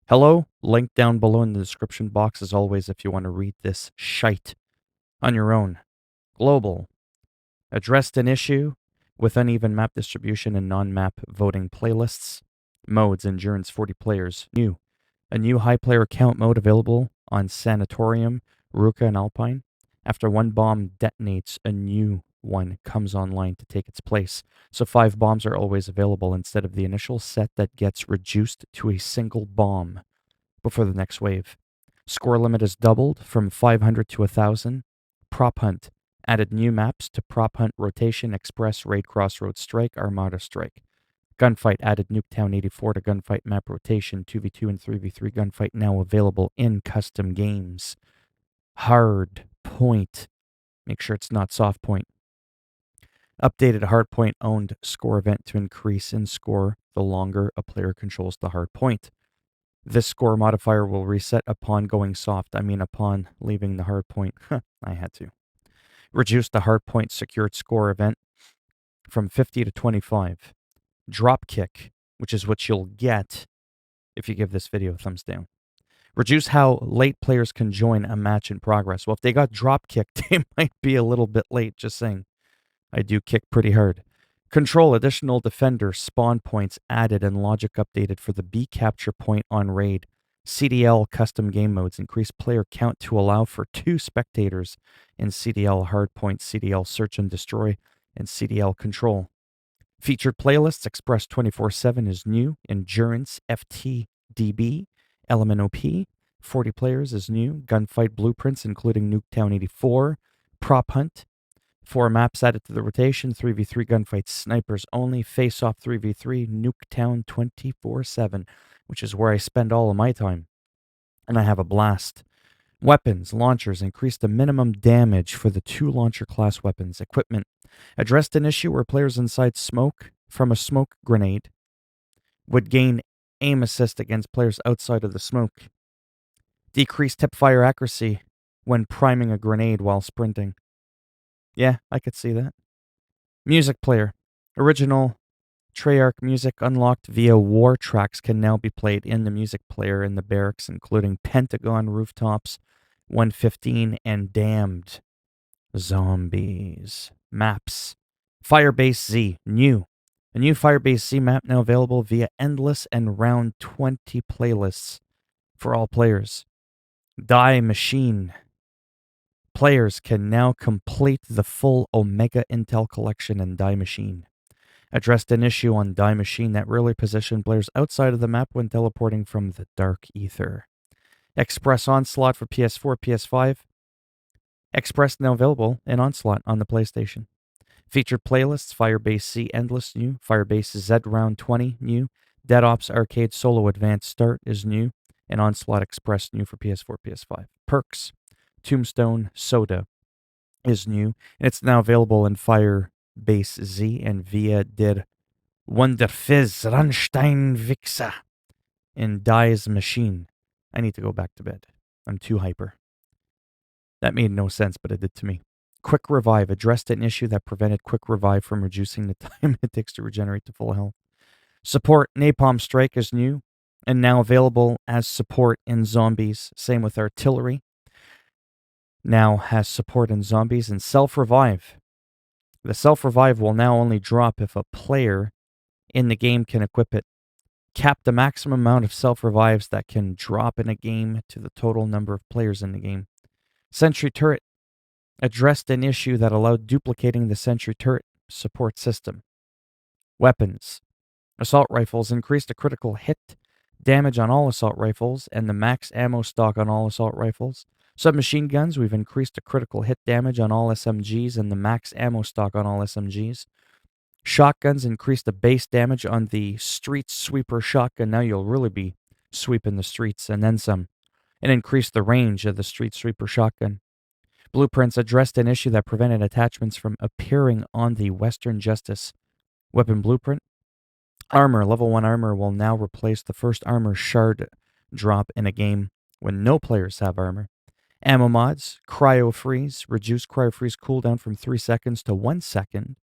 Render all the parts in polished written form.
Hello, link down below in the description box as always if you want to read this shite on your own. Global. Addressed an issue with uneven map distribution and non-map voting playlists. Modes, endurance 40 players. New. A new high player count mode available on Sanatorium, Ruka, and Alpine. After one bomb detonates, a new one comes online to take its place. So 5 bombs are always available instead of the initial set that gets reduced to a single bomb before the next wave. Score limit is doubled from 500 to 1,000. Prop Hunt. Added new maps to Prop Hunt Rotation, Express, Raid Crossroads Strike, Armada Strike. Gunfight. Added Nuketown 84 to Gunfight Map Rotation, 2v2 and 3v3 Gunfight now available in custom games. Hard Point. Make sure it's not Soft Point. Updated Hardpoint owned score event to increase in score the longer a player controls the hard point. This score modifier will reset upon going soft. Upon leaving the hard point. I had to. Reduce the hard point secured score event from 50 to 25. Drop kick, which is what you'll get if you give this video a thumbs down. Reduce how late players can join a match in progress. Well, if they got drop kicked, they might be a little bit late, just saying. I do kick pretty hard. Control additional defender spawn points added and logic updated for the B capture point on raid. CDL custom game modes increase player count to allow for 2 spectators in CDL hardpoint, CDL search and destroy, and CDL control. Featured playlists Express 24/7 is new. Endurance FTDB Element OP 40 players is new. Gunfight blueprints including Nuketown 84. Prop Hunt 4 maps added to the rotation, 3v3 gunfights, snipers only, face-off 3v3, Nuketown 24/7, which is where I spend all of my time. And I have a blast. Weapons, launchers, increase the minimum damage for the 2 launcher class weapons. Equipment, addressed an issue where players inside smoke from a smoke grenade would gain aim assist against players outside of the smoke. Decreased hipfire accuracy when priming a grenade while sprinting. Yeah, I could see that. Music player. Original Treyarch music unlocked via war tracks can now be played in the music player in the barracks, including Pentagon, Rooftops, 115, and Damned. Zombies. Maps. Firebase Z. New. A new Firebase Z map now available via endless and round 20 playlists for all players. Die Machine. Players can now complete the full Omega Intel collection in Die Machine. Addressed an issue on Die Machine that rarely positioned players outside of the map when teleporting from the Dark Ether. Express Onslaught for PS4, PS5. Express now available in Onslaught on the PlayStation. Featured playlists Firebase C Endless new, Firebase Z Round 20 new, Dead Ops Arcade Solo Advanced Start is new, and Onslaught Express new for PS4, PS5. Perks. Tombstone Soda is new, and it's now available in Firebase Z and via Der Wunderfizz Rannstein Wichser in Die's Machine. I need to go back to bed. I'm too hyper. That made no sense, but it did to me. Quick Revive addressed an issue that prevented Quick Revive from reducing the time it takes to regenerate to full health. Support Napalm Strike is new and now available as support in Zombies. Same with Artillery. Now has support in Zombies and Self-Revive. The Self-Revive will now only drop if a player in the game can equip it. Cap the maximum amount of Self-Revives that can drop in a game to the total number of players in the game. Sentry Turret addressed an issue that allowed duplicating the Sentry Turret support system. Weapons. Assault Rifles increased the critical hit damage on all assault rifles and the max ammo stock on all assault rifles. Submachine guns, we've increased the critical hit damage on all SMGs and the max ammo stock on all SMGs. Shotguns increased the base damage on the Street Sweeper shotgun. Now you'll really be sweeping the streets and then some. And increased the range of the Street Sweeper shotgun. Blueprints addressed an issue that prevented attachments from appearing on the Western Justice weapon blueprint. Armor, level 1 armor will now replace the first armor shard drop in a game when no players have armor. Ammo mods, Cryo Freeze, reduce Cryo Freeze cooldown from 3 seconds to 1 second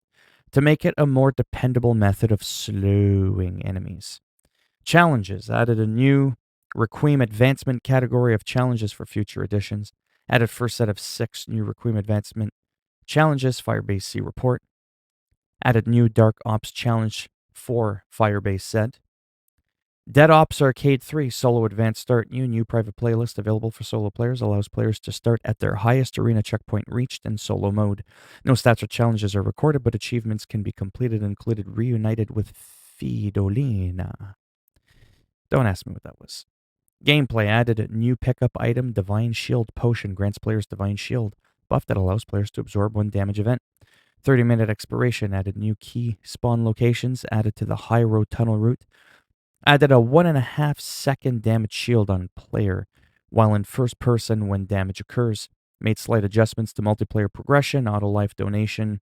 to make it a more dependable method of slowing enemies. Challenges, added a new Requiem Advancement category of challenges for future editions. Added first set of 6 new Requiem Advancement challenges, Firebase C report. Added new Dark Ops challenge for Firebase set. Dead Ops Arcade 3 Solo Advanced Start new private playlist available for solo players allows players to start at their highest arena checkpoint reached in solo mode. No stats or challenges are recorded, but achievements can be completed, included reunited with Fidolina. Don't ask me what that was. Gameplay added a new pickup item, Divine Shield Potion, grants players Divine Shield buff that allows players to absorb 1 damage event. 30-minute expiration added new key spawn locations added to the high road tunnel route. Added a 1.5 second damage shield on player while in first person when damage occurs. Made slight adjustments to multiplayer progression, auto life donation.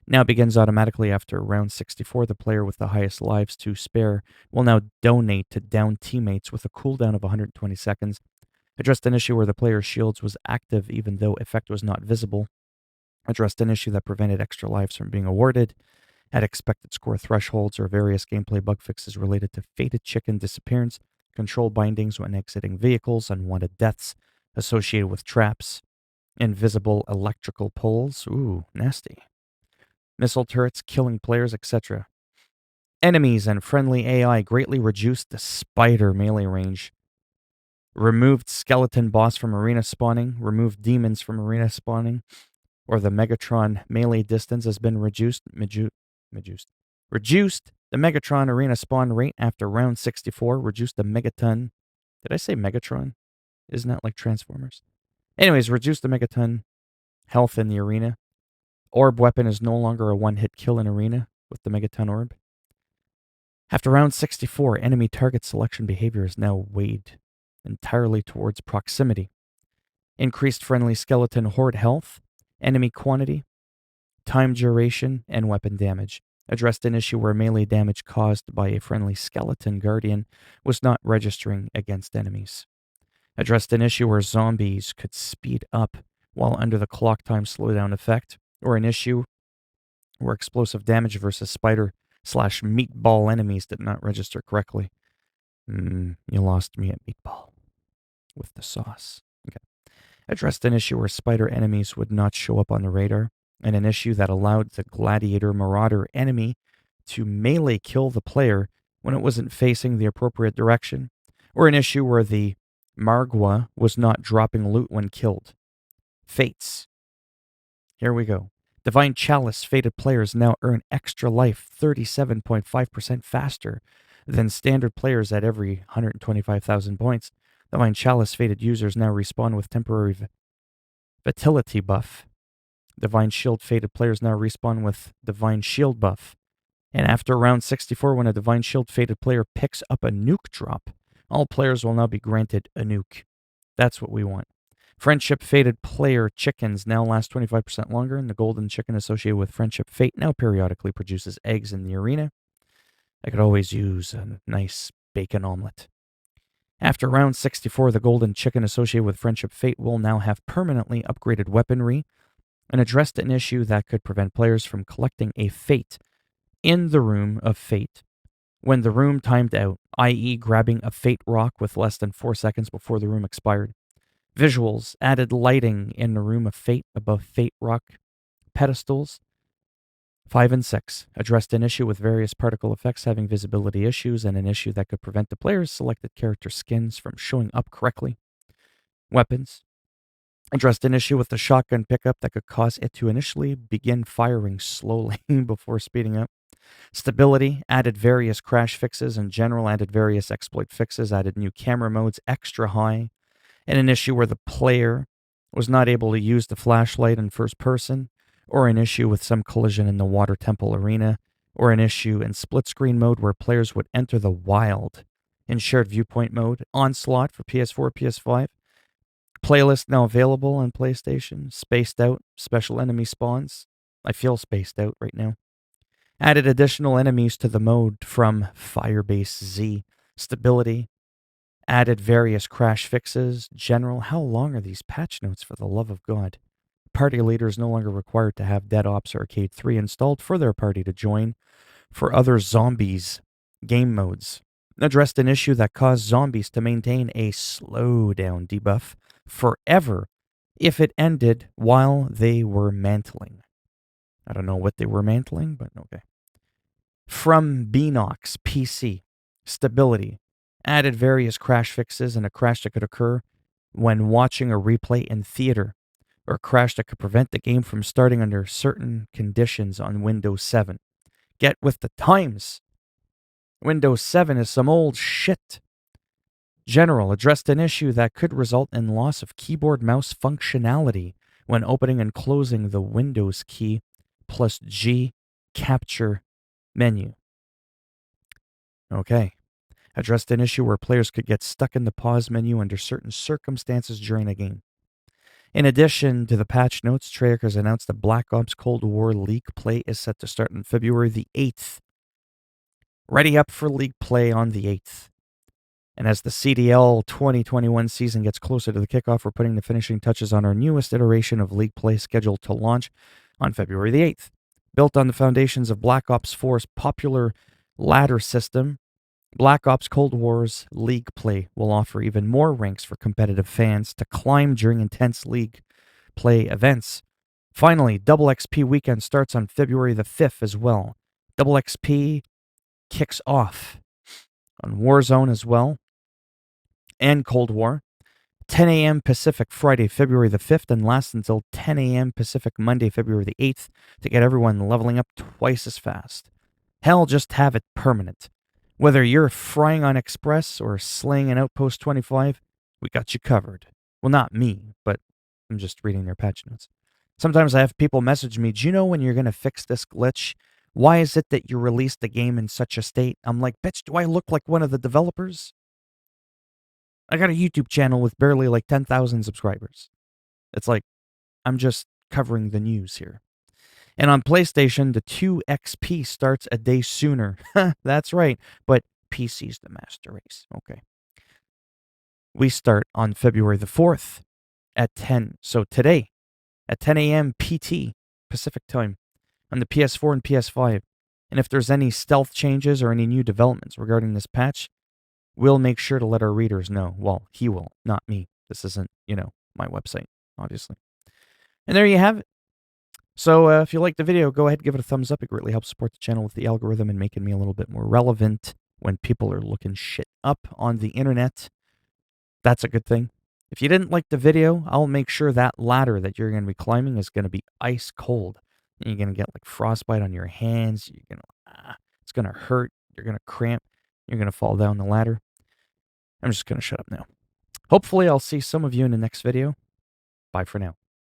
Now begins automatically after round 64. The player with the highest lives to spare will now donate to down teammates with a cooldown of 120 seconds. Addressed an issue where the player's shields was active even though effect was not visible. Addressed an issue that prevented extra lives from being awarded. Had expected score thresholds or various gameplay bug fixes related to fated chicken disappearance, control bindings when exiting vehicles, unwanted deaths associated with traps, invisible electrical poles, ooh, nasty, missile turrets killing players, etc. Enemies and friendly AI greatly reduced the spider melee range. Removed skeleton boss from arena spawning, removed demons from arena spawning, or the Megatron melee distance has been reduced. Reduced the Megatron arena spawn rate after round 64. Reduced the Megaton. Did I say Megatron? Isn't that like Transformers? Anyways, reduced the Megaton health in the arena. Orb weapon is no longer a one-hit kill in arena with the Megaton orb. After round 64, enemy target selection behavior is now weighed entirely towards proximity. Increased friendly skeleton horde health, enemy quantity, time duration, and weapon damage. Addressed an issue where melee damage caused by a friendly skeleton guardian was not registering against enemies. Addressed an issue where zombies could speed up while under the clock time slowdown effect, or an issue where explosive damage versus spider/meatball enemies did not register correctly. You lost me at meatball with the sauce. Okay. Addressed an issue where spider enemies would not show up on the radar, and an issue that allowed the gladiator marauder enemy to melee kill the player when it wasn't facing the appropriate direction, or an issue where the Margwa was not dropping loot when killed. Fates. Here we go. Divine Chalice fated players now earn extra life 37.5% faster than standard players at every 125,000 points. Divine Chalice fated users now respawn with temporary vitality buff. Divine Shield fated players now respawn with Divine Shield buff. And after round 64, when a Divine Shield fated player picks up a nuke drop, all players will now be granted a nuke. That's what we want. Friendship fated player chickens now last 25% longer, and the golden chicken associated with Friendship Fate now periodically produces eggs in the arena. I could always use a nice bacon omelet. After round 64, the golden chicken associated with Friendship Fate will now have permanently upgraded weaponry and addressed an issue that could prevent players from collecting a fate in the room of fate when the room timed out, i.e. grabbing a fate rock with less than 4 seconds before the room expired. Visuals added lighting in the room of fate above fate rock pedestals. 5 and 6 addressed an issue with various particle effects having visibility issues and an issue that could prevent the player's selected character skins from showing up correctly. Weapons addressed an issue with the shotgun pickup that could cause it to initially begin firing slowly before speeding up. Stability added various crash fixes in general, added various exploit fixes, added new camera modes extra high, and an issue where the player was not able to use the flashlight in first person, or an issue with some collision in the water temple arena, or an issue in split screen mode where players would enter the wild in shared viewpoint mode, onslaught for PS4, PS5. Playlist now available on PlayStation, spaced out, special enemy spawns. I feel spaced out right now. Added additional enemies to the mode from Firebase Z. Stability. Added various crash fixes. General, how long are these patch notes, for the love of God? Party leader is no longer required to have Dead Ops Arcade 3 installed for their party to join for other zombies game modes. addressed an issue that caused zombies to maintain a slowdown debuff forever if it ended while they were mantling. I don't know what they were mantling, but okay. From Beanox PC, stability added various crash fixes and a crash that could occur when watching a replay in theater, or a crash that could prevent the game from starting under certain conditions on Windows 7. Get with the times. Windows 7 is some old shit. General addressed an issue that could result in loss of keyboard mouse functionality when opening and closing the Windows key plus G capture menu. Okay. Addressed an issue where players could get stuck in the pause menu under certain circumstances during a game. In addition to the patch notes, Treyarch has announced that Black Ops Cold War League play is set to start on February the 8th. Ready up for League play on the 8th. And as the CDL 2021 season gets closer to the kickoff, we're putting the finishing touches on our newest iteration of League play scheduled to launch on February the 8th. Built on the foundations of Black Ops 4's popular ladder system, Black Ops Cold War's League play will offer even more ranks for competitive fans to climb during intense League play events. Finally, Double XP weekend starts on February the 5th as well. Double XP kicks off on Warzone as well, and Cold War. 10 a.m. Pacific Friday, February the 5th, and lasts until 10 a.m. Pacific Monday, February the 8th, to get everyone leveling up twice as fast. Hell, just have it permanent. Whether you're frying on Express or slaying an Outpost 25, we got you covered. Well, not me, but I'm just reading their patch notes. Sometimes I have people message me, do you know when you're going to fix this glitch? Why is it that you released the game in such a state? I'm like, bitch, do I look like one of the developers? I got a YouTube channel with barely like 10,000 subscribers. It's like, I'm just covering the news here. And on PlayStation, the 2XP starts a day sooner. That's right, but PC's the master race. Okay. We start on February the 4th at 10. So today, at 10 a.m. PT, Pacific time, on the PS4 and PS5. And if there's any stealth changes or any new developments regarding this patch, we'll make sure to let our readers know. Well, he will, not me. This isn't, my website, obviously. And there you have it. So if you liked the video, go ahead and give it a thumbs up. It greatly helps support the channel with the algorithm and making me a little bit more relevant when people are looking shit up on the internet. That's a good thing. If you didn't like the video, I'll make sure that ladder that you're going to be climbing is going to be ice cold. And you're going to get like frostbite on your hands. It's going to hurt. You're going to cramp. You're going to fall down the ladder. I'm just going to shut up now. Hopefully, I'll see some of you in the next video. Bye for now.